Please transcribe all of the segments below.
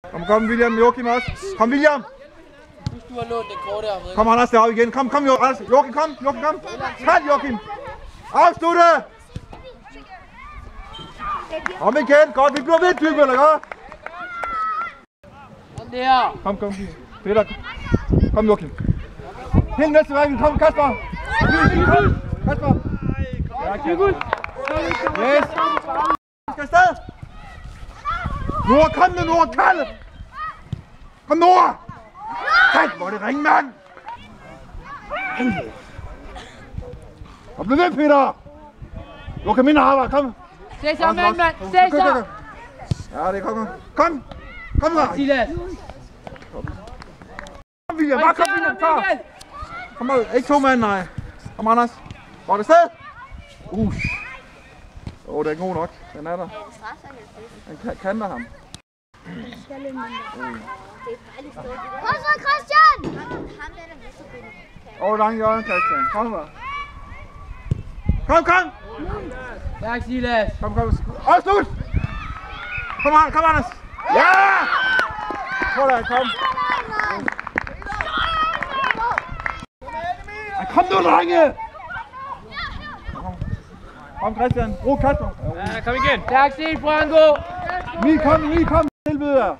Kom William, Joachim også. Kom William. Du har lånt det kort her. Kom Anders deroppe igen. Kom Joachim, kom. Kald Joachim. Afslutte. Kom igen. Godt, vi bliver ved Dybe, eller hvad? Kom der. Kom. Peter. Kom Joachim. Helt næste vej. Kom Kasper. Kasper. Yes. Skal afsted. Nora, kom nu, Nora, Kalle! Kom, Nora! Kald, hvor det ringe, mand! Kom, bliv ved, Peter! Du kan mindre arbejde, kom! Cæsar, mand! Cæsar! Ja, det kommer. Kom! Kom, Rej! Silas! Kom, William! Bare kom, William! Kom, ikke to mand, nej. Kom, Anders. Hvor er det sted? Det er ikke god nok. Den er der. Han kanter ham. Kom så, Christian! Langt Jørgen, Christian. Kom så. Kom! Tak, Silas. Kom. Slut! Kom, Anders. Ja! Kom. Kom nu, drenge! Kom, Christian. Brug Kasper. Ja, kom igen. Tak, Sten Franco. Emil, kom. Tilbyde jer.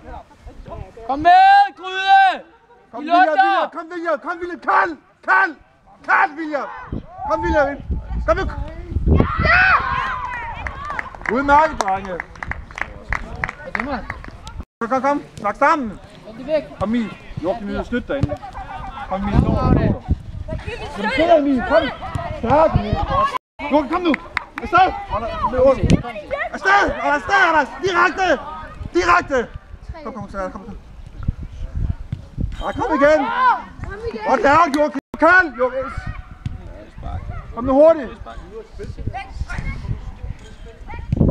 Kom med, Gryde! Kom, William. Kom, William. Kald, William. Kom, William. Kom nu. Udmærket, drenge. Kom. Snak sammen. Kom, Emil. Joachim, vi vil støtte derinde. Kom, Emil. Emil. Kom. Stærk, Emil. Joachim, kom nu. Afsted! Anders! Direkte! Kom. Kom igen! Godt lavet, Joachim! Kald! Kom nu hurtigt!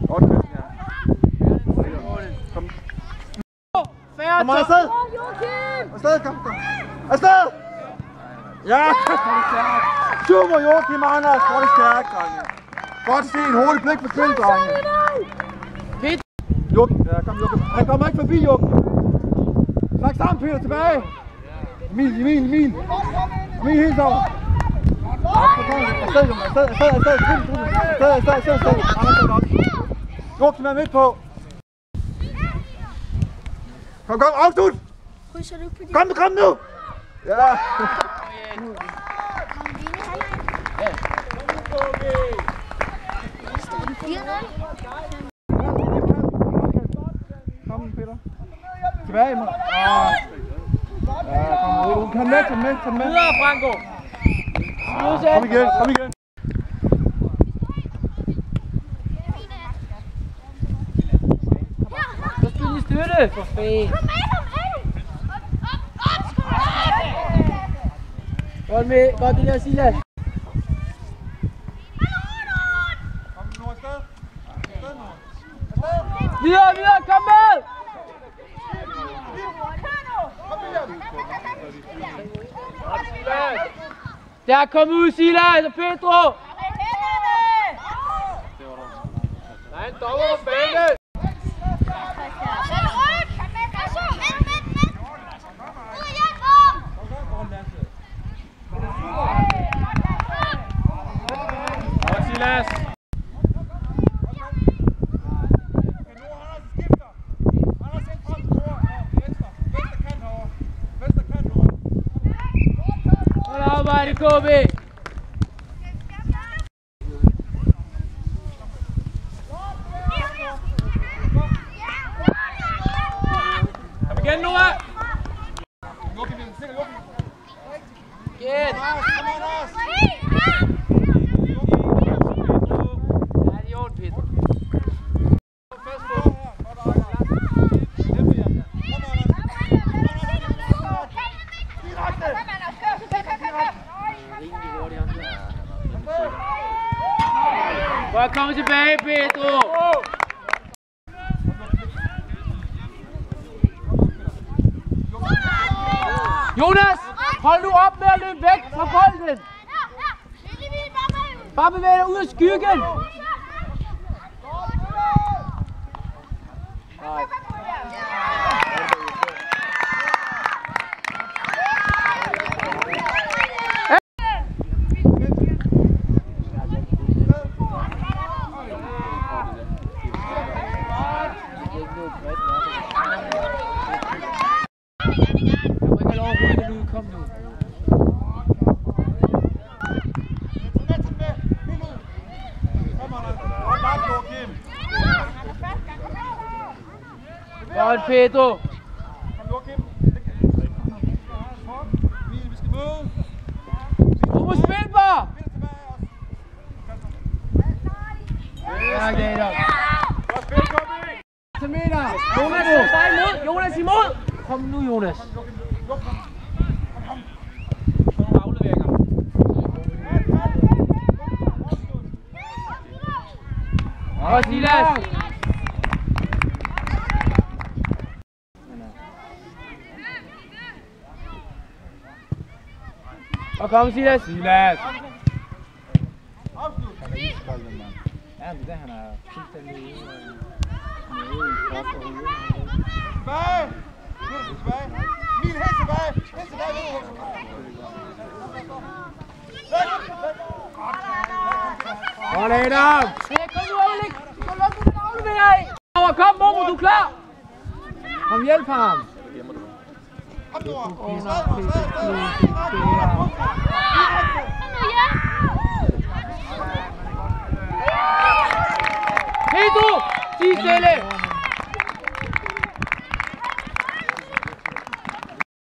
Godt, Christian. Kom. Kom afsted! Afsted! Ja, super, Joachim, Anders! Hvor er det stærkt, drenge! Godt se en hurtig blik på spil, drenge. Joachim, kom Joachim. Han kommer ikke forbi, Joachim. Slag sammen, Peter, tilbage. Emil. Emil helt over. Afsted. Joachim er midt på. Kom, afslut. Kom nu. Ja. Kom, Peter. Tilbage, mand. Kom, kan med. Videre, Franco. Kom igen. Så skal vi støtte, for fanden. Godt det der, Silas. Videre, kom med! Der, kom ud, Silas og Pedro! Der er en dommer på banen! Godt, Silas! Arbejde, KB! Kom igen, Nora! Igen! Ja, det er ondt, Peter. Bare kom tilbage, Pedro! Jonas, hold nu op med at løbe væk fra bolden! Bare bevæg dig ud af skyggen! Nej. må ikke have lov at rulle den ud. Kom nu. Godt, Pedro. Du må spille på! Ja, Gator. Terminer. Jonas, dig imod. Jonas imod. Kom nu, Jonas. Nogle afleveringer. Og Silas. Og kom, Silas. Silas. Ja, det er han er fuldstændig nede i krop og hovedet. Tilbage! Tilbage! Min helt tilbage! Helt tilbage! Godt, Adam! Kom nu, Elik! Du kan lukke den aflevering! Kom, Momo, du er klar! Kom, hjælp ham! Kom, Nora!